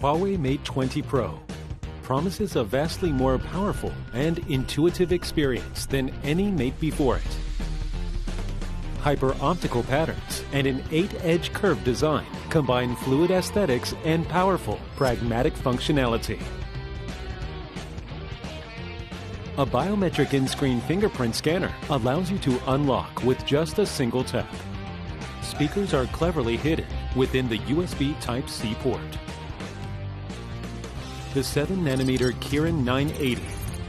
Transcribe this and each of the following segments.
Huawei Mate 20 Pro promises a vastly more powerful and intuitive experience than any Mate before it. Hyper-optical patterns and an 8-edge curved design combine fluid aesthetics and powerful, pragmatic functionality. A biometric in-screen fingerprint scanner allows you to unlock with just a single tap. Speakers are cleverly hidden within the USB Type-C port. The 7nm Kirin 980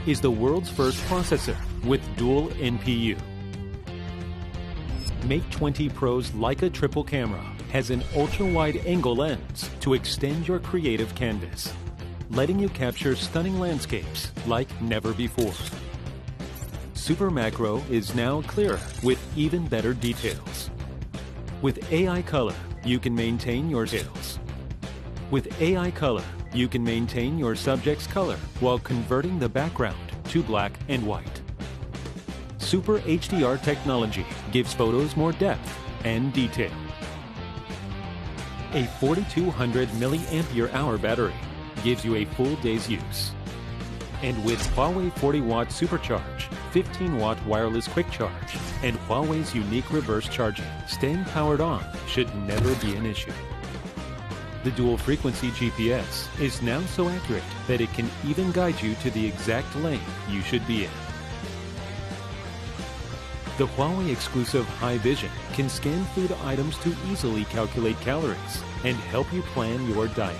is the world's first processor with dual NPU. Mate 20 Pro's Leica triple camera has an ultra-wide angle lens to extend your creative canvas, letting you capture stunning landscapes like never before. Super Macro is now clearer with even better details. With AI Color, you can maintain your details. With AI Color, you can maintain your subject's color while converting the background to black and white. Super HDR technology gives photos more depth and detail. A 4200 mAh battery gives you a full day's use. And with Huawei 40-watt Supercharge, 15-watt wireless quick charge, and Huawei's unique reverse charging, staying powered on should never be an issue. The dual-frequency GPS is now so accurate that it can even guide you to the exact lane you should be in. The Huawei exclusive High Vision can scan food items to easily calculate calories and help you plan your diet.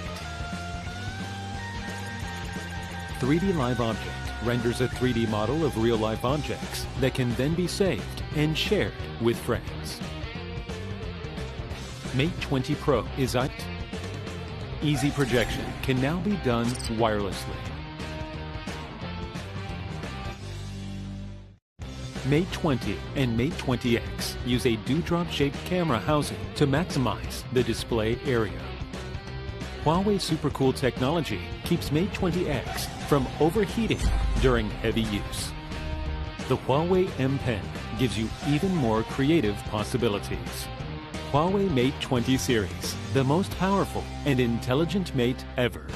3D Live Object renders a 3D model of real-life objects that can then be saved and shared with friends. Mate 20 Pro is out. Easy projection can now be done wirelessly. Mate 20 and Mate 20X use a dewdrop-shaped camera housing to maximize the display area. Huawei SuperCool technology keeps Mate 20X from overheating during heavy use. The Huawei M Pen gives you even more creative possibilities. Huawei Mate 20 series, the most powerful and intelligent Mate ever.